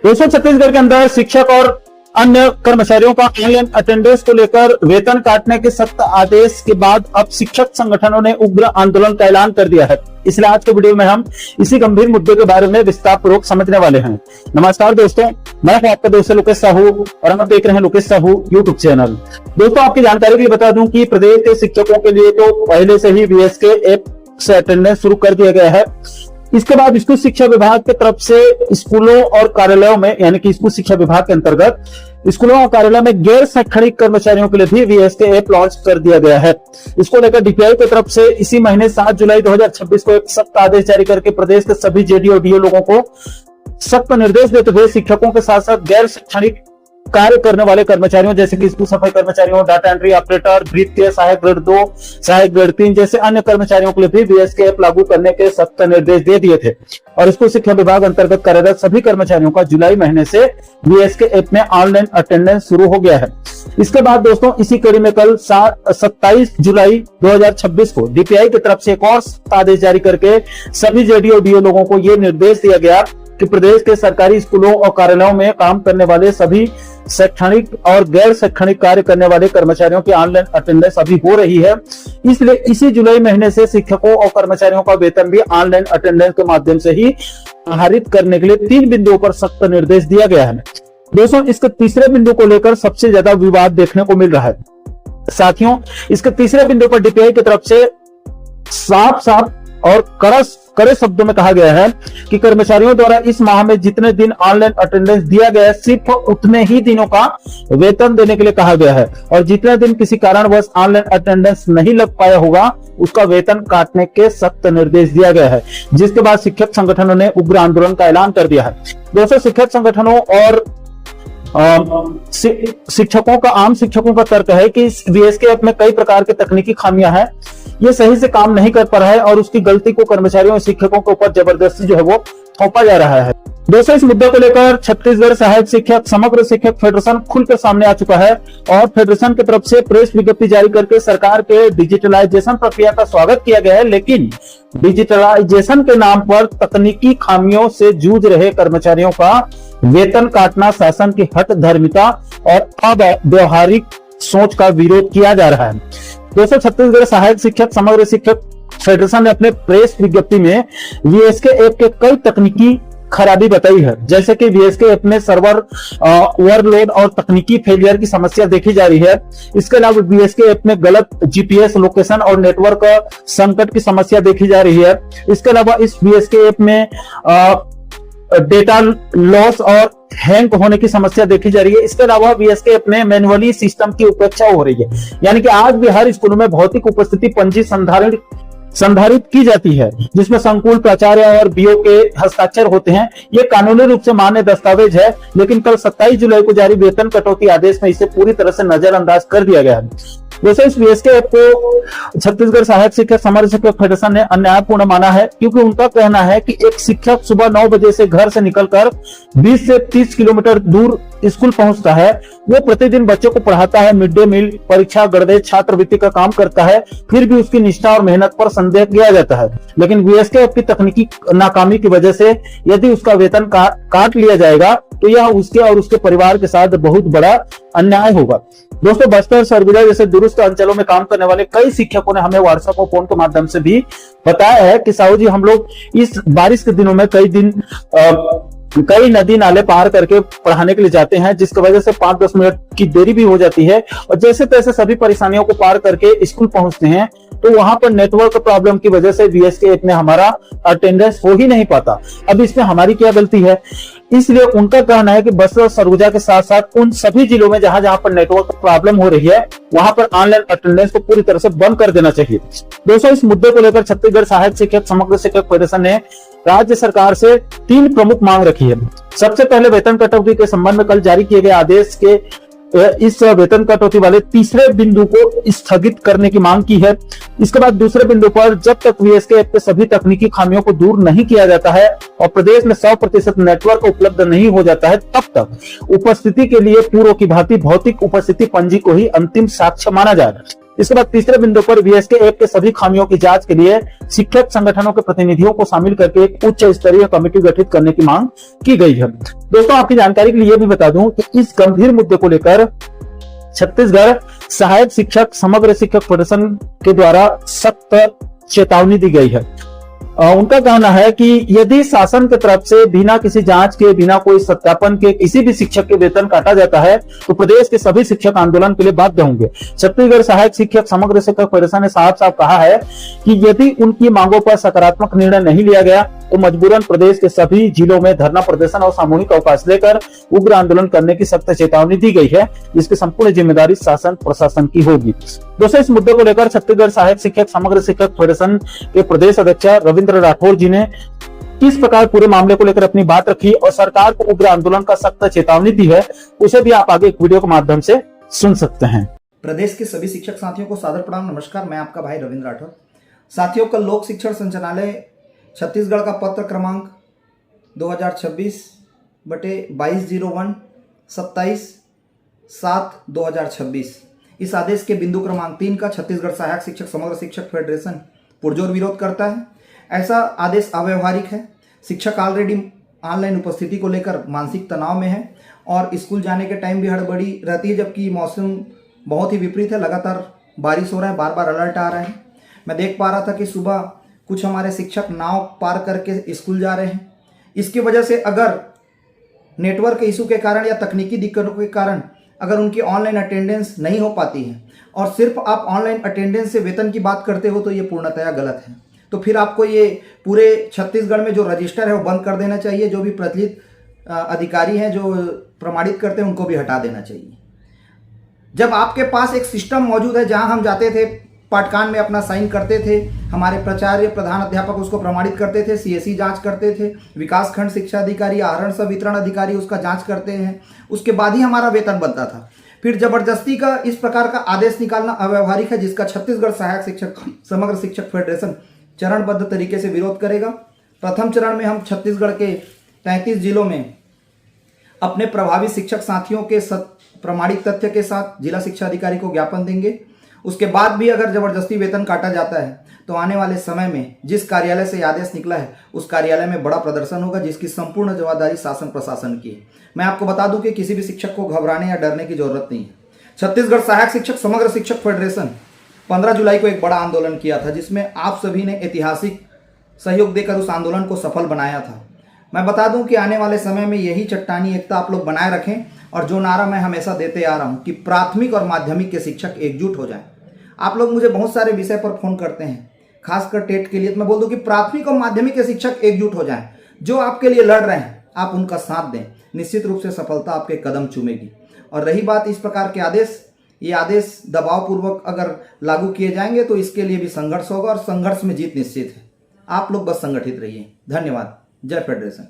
दोस्तों, छत्तीसगढ़ के अंदर शिक्षक और अन्य कर्मचारियों का ऑनलाइन अटेंडेंस को लेकर वेतन काटने के सख्त आदेश के बाद अब शिक्षक संगठनों ने उग्र आंदोलन का ऐलान कर दिया है। इसलिए आज के वीडियो में हम इसी गंभीर मुद्दे के बारे में विस्तार पूर्वक समझने वाले हैं। नमस्कार दोस्तों, मैं हूं आपका दोस्त लोकेश साहू और हम देख रहे हैं लोकेश साहू यूट्यूब चैनल। दोस्तों, आपकी जानकारी के लिए बता दूं कि प्रदेश के शिक्षकों के लिए तो पहले से ही वीएसके ऐप से अटेंडेंस शुरू कर दिया गया है। इसके बाद स्कूल शिक्षा विभाग की तरफ से स्कूलों और कार्यालयों में, यानी कि स्कूल शिक्षा विभाग के अंतर्गत स्कूलों और कार्यालय में गैर शैक्षणिक कर्मचारियों के लिए भी वीएसके ऐप लॉन्च कर दिया गया है। इसको लेकर डीपीआई की तरफ से इसी महीने 7 जुलाई 2026 को एक सख्त आदेश जारी करके प्रदेश के सभी जेडीओ और डीओ लोगों को सख्त निर्देश देते हुए शिक्षकों के साथ साथ गैर शैक्षणिक कार्य करने वाले कर्मचारियों जैसे कि स्कूल सफाई कर्मचारियों, डाटा एंट्री ऑपरेटर, द्वितीय सहायक ग्रेड 2, सहायक ग्रेड 3 जैसे अन्य कर्मचारियों के लिए भी वीएसके ऐप लागू करने के सख्त निर्देश दे दिए थे। और स्कूल शिक्षा विभाग अंतर्गत कार्यरत सभी कर्मचारियों का जुलाई महीने से वीएसके ऐप में ऑनलाइन अटेंडेंस शुरू हो गया है। इसके बाद दोस्तों, इसी कड़ी में कल 27 जुलाई 2026 को डीपीआई की तरफ से एक और आदेश जारी करके सभी जेडीओ डीओ लोगों को यह निर्देश दिया गया कि प्रदेश के सरकारी स्कूलों और कार्यालयों में काम करने वाले सभी शैक्षणिक और गैर शैक्षणिक कार्य करने वाले कर्मचारियों की ऑनलाइन अटेंडेंस अभी हो रही है। इसलिए इसी जुलाई महीने से शिक्षकों और कर्मचारियों का वेतन भी ऑनलाइन अटेंडेंस के माध्यम से ही निर्धारित करने के लिए 3 बिंदुओं पर सख्त निर्देश दिया गया है। दोस्तों, इसके तीसरे बिंदु को लेकर सबसे ज्यादा विवाद देखने को मिल रहा है। साथियों, इसके तीसरे बिंदु पर डीपीआई की तरफ से साफ और कड़े शब्दों में कहा गया है कि कर्मचारियों द्वारा इस माह में जितने दिन ऑनलाइन अटेंडेंस दिया गया है सिर्फ उतने ही दिनों का वेतन देने के लिए कहा गया है और जितने दिन किसी कारणवश ऑनलाइन अटेंडेंस नहीं लग पाया होगा उसका वेतन काटने के सख्त निर्देश दिया गया है। जिसके बाद शिक्षक संगठनों ने उग्र आंदोलन का ऐलान कर दिया है। दोस्तों, शिक्षक संगठनों और शिक्षकों का आम शिक्षकों का तर्क है कि इस वीएसके ऐप में कई प्रकार की तकनीकी खामियां हैं, ये सही से काम नहीं कर पा रहा है और उसकी गलती को कर्मचारियों और शिक्षकों के ऊपर जबरदस्ती जो है वो थोपा जा रहा है। दोस्तों, इस मुद्दे को लेकर छत्तीसगढ़ सहायक शिक्षक समग्र शिक्षक फेडरेशन खुलकर सामने आ चुका है और फेडरेशन की तरफ से प्रेस विज्ञप्ति जारी करके सरकार के डिजिटलाइजेशन प्रक्रिया का स्वागत किया गया है। लेकिन डिजिटलाइजेशन के नाम पर तकनीकी खामियों से जूझ रहे कर्मचारियों का वेतन काटना शासन की हठधर्मिता और अव्यावहारिक सोच का विरोध किया जा रहा है। दोस्तों, छत्तीसगढ़ सहायक शिक्षक समग्र शिक्षक फेडरेशन ने अपने प्रेस विज्ञप्ति में वीएसके ऐप के कई तकनीकी खराबी बताई है, जैसे कि वीएसके ऐप में सर्वर ओवरलोड और तकनीकी फेलियर की समस्या देखी जा रही है। इसके अलावा वीएसके ऐप में गलत जीपीएस लोकेशन और नेटवर्क संकट की समस्या देखी जा रही है। इसके अलावा इस वीएसके ऐप में डेटा लॉस और हैंग होने की समस्या देखी जा रही है। इसके अलावा वीएसके ऐप में मैन्युअली सिस्टम की उपेक्षा हो रही है, यानी कि आज भी हर स्कूलों में भौतिक उपस्थिति पंजी संधारित की जाती है जिसमें संकुल प्राचार्य और बीओ के हस्ताक्षर होते हैं। ये कानूनी रूप से मान्य दस्तावेज है, लेकिन कल 27 जुलाई को जारी वेतन कटौती आदेश में इसे पूरी तरह से नजरअंदाज कर दिया गया है। वैसे इस वीएसके ऐप को छत्तीसगढ़ सहायक शिक्षक समग्र शिक्षक फेडरेशन ने अन्यायपूर्ण माना है, क्योंकि उनका कहना है कि एक शिक्षक सुबह 9 बजे से घर से निकलकर 20 से 30 किलोमीटर दूर स्कूल पहुंचता है। वो प्रतिदिन बच्चों को पढ़ाता है, मिड डे मील, परीक्षा, गणवेश, छात्रवृत्ति का काम करता है, फिर भी उसकी निष्ठा और मेहनत पर संदेह किया जाता है। लेकिन वीएसके ऐप की तकनीकी नाकामी की वजह से यदि उसका वेतन काट लिया जाएगा तो यह उसके और उसके परिवार के साथ बहुत बड़ा अन्याय होगा। दोस्तों, बस्तर, सरगुजा जैसे दूरस्थ अंचलों में काम करने वाले कई शिक्षकों ने हमें व्हाट्सएप और फोन के माध्यम से भी बताया है कि साहू जी, हम लोग इस बारिश के दिनों में कई नदी नाले पार करके पढ़ाने के लिए जाते हैं, जिसकी वजह से 5-10 मिनट की देरी भी हो जाती है और जैसे तैसे सभी परेशानियों को पार करके स्कूल पहुंचते हैं तो वहां पर नेटवर्क प्रॉब्लम की वजह से वीएसके ऐप में हमारा अटेंडेंस हो ही नहीं पाता। अब इसमें हमारी क्या गलती है? इसलिए उनका कहना है कि बस्तर, सरगुजा के साथ साथ उन सभी जिलों में जहां जहां पर नेटवर्क प्रॉब्लम हो रही है वहां पर ऑनलाइन अटेंडेंस को पूरी तरह से बंद कर देना चाहिए। दोस्तों, इस मुद्दे को लेकर छत्तीसगढ़ सहायक शिक्षक समग्र शिक्षक फेडरेशन ने राज्य सरकार से 3 प्रमुख मांग रखी है। सबसे पहले वेतन कटौती के संबंध में कल जारी किए गए आदेश के इस वेतन कटौती वाले तीसरे बिंदु को स्थगित करने की मांग की है। इसके बाद दूसरे बिंदु पर जब तक वीएसके ऐप के सभी तकनीकी खामियों को दूर नहीं किया जाता है और प्रदेश में 100% नेटवर्क उपलब्ध नहीं हो जाता है, तब तक उपस्थिति के लिए पूर्व की भांति भौतिक उपस्थिति पंजी को ही अंतिम साक्ष्य माना जाएगा। इसके बाद तीसरे बिंदु पर बीएसके ऐप के सभी खामियों की जांच के लिए शिक्षक संगठनों के प्रतिनिधियों को शामिल करके एक उच्च स्तरीय कमेटी गठित करने की मांग की गई है। दोस्तों, आपकी जानकारी के लिए यह भी बता दूं कि इस गंभीर मुद्दे को लेकर छत्तीसगढ़ सहायक शिक्षक समग्र शिक्षक फेडरेशन के द्वारा सख्त चेतावनी दी गई है। उनका कहना है कि यदि शासन की तरफ से बिना किसी जांच के, बिना कोई सत्यापन के किसी भी शिक्षक के वेतन काटा जाता है तो प्रदेश के सभी शिक्षक आंदोलन के लिए बाध्य होंगे। छत्तीसगढ़ सहायक शिक्षक समग्र शिक्षक फेडरेशन ने साफ साफ कहा है कि यदि उनकी मांगों पर सकारात्मक निर्णय नहीं लिया गया तो मजबूरन प्रदेश के सभी जिलों में धरना प्रदर्शन और सामूहिक अवकाश लेकर उग्र आंदोलन करने की सख्त चेतावनी दी गई है, जिसकी संपूर्ण जिम्मेदारी शासन प्रशासन की होगी। दोस्तों, इस मुद्दे को लेकर छत्तीसगढ़ सहायक शिक्षक समग्र शिक्षक फेडरेशन के प्रदेश अध्यक्ष रविंद्र राठौर जी ने किस प्रकार पूरे मामले को लेकर अपनी बात रखी और सरकार को उग्र आंदोलन का सख्त चेतावनी दी है, उसे भी आप आगे एक वीडियो के माध्यम से सुन सकते हैं। प्रदेश के सभी शिक्षक साथियों को सादर प्रणाम, नमस्कार। मैं आपका भाई रविंद्र राठौर। साथियों, कल लोक शिक्षण संचालनालय छत्तीसगढ़ का पत्र क्रमांक 2026/2201 27/7/2026 इस आदेश के बिंदु क्रमांक 3 का छत्तीसगढ़ सहायक शिक्षक समग्र शिक्षक फेडरेशन पुरजोर विरोध करता है। ऐसा आदेश अव्यवहारिक है। शिक्षक ऑलरेडी ऑनलाइन उपस्थिति को लेकर मानसिक तनाव में है और स्कूल जाने के टाइम भी हड़बड़ी रहती है, जबकि मौसम बहुत ही विपरीत है। लगातार बारिश हो रहा है, बार बार अलर्ट आ रहा है। मैं देख पा रहा था कि सुबह कुछ हमारे शिक्षक नाव पार करके स्कूल जा रहे हैं। इसकी वजह से अगर नेटवर्क इशू के कारण या तकनीकी दिक्कतों के कारण अगर उनकी ऑनलाइन अटेंडेंस नहीं हो पाती है और सिर्फ आप ऑनलाइन अटेंडेंस से वेतन की बात करते हो तो ये पूर्णतया गलत है। तो फिर आपको ये पूरे छत्तीसगढ़ में जो रजिस्टर है वो बंद कर देना चाहिए। जो भी प्रचलित अधिकारी हैं जो प्रमाणित करते हैं उनको भी हटा देना चाहिए। जब आपके पास एक सिस्टम मौजूद है जहां हम जाते थे, पाठकान में अपना साइन करते थे, हमारे प्राचार्य प्रधान अध्यापक उसको प्रमाणित करते थे, सीएससी जांच करते थे, विकासखंड शिक्षा अधिकारी, आहरण सह वितरण अधिकारी उसका जांच करते हैं, उसके बाद ही हमारा वेतन बनता था। फिर जबरदस्ती का इस प्रकार का आदेश निकालना अव्यवहारिक है, जिसका छत्तीसगढ़ सहायक शिक्षक समग्र शिक्षक फेडरेशन चरणबद्ध तरीके से विरोध करेगा। प्रथम चरण में हम छत्तीसगढ़ के 33 जिलों में अपने प्रभावी शिक्षक साथियों के प्रमाणिक तथ्य के साथ जिला शिक्षा अधिकारी को ज्ञापन देंगे। उसके बाद भी अगर जबरदस्ती वेतन काटा जाता है तो आने वाले समय में जिस कार्यालय से आदेश निकला है उस कार्यालय में बड़ा प्रदर्शन होगा, जिसकी संपूर्ण जवाबदारी शासन प्रशासन की है। मैं आपको बता दूं कि किसी भी शिक्षक को घबराने या डरने की जरूरत नहीं है। छत्तीसगढ़ सहायक शिक्षक समग्र शिक्षक फेडरेशन 15 जुलाई को एक बड़ा आंदोलन किया था, जिसमें आप सभी ने ऐतिहासिक सहयोग देकर उस आंदोलन को सफल बनाया था। मैं बता दूं कि आने वाले समय में यही चट्टानी एकता आप लोग बनाए रखें और जो नारा मैं हमेशा देते आ रहा हूं कि प्राथमिक और माध्यमिक के शिक्षक एकजुट हो जाएं। आप लोग मुझे बहुत सारे विषय पर फोन करते हैं, खासकर टेट के लिए, तो मैं बोल दूं कि प्राथमिक और माध्यमिक के शिक्षक एकजुट हो जाएं। जो आपके लिए लड़ रहे हैं आप उनका साथ दें, निश्चित रूप से सफलता आपके कदम चूमेगी। और रही बात इस प्रकार के आदेश, ये आदेश दबाव पूर्वक अगर लागू किए जाएंगे तो इसके लिए भी संघर्ष होगा और संघर्ष में जीत निश्चित है। आप लोग बस संगठित रहिए। धन्यवाद। जय फेडरेशन।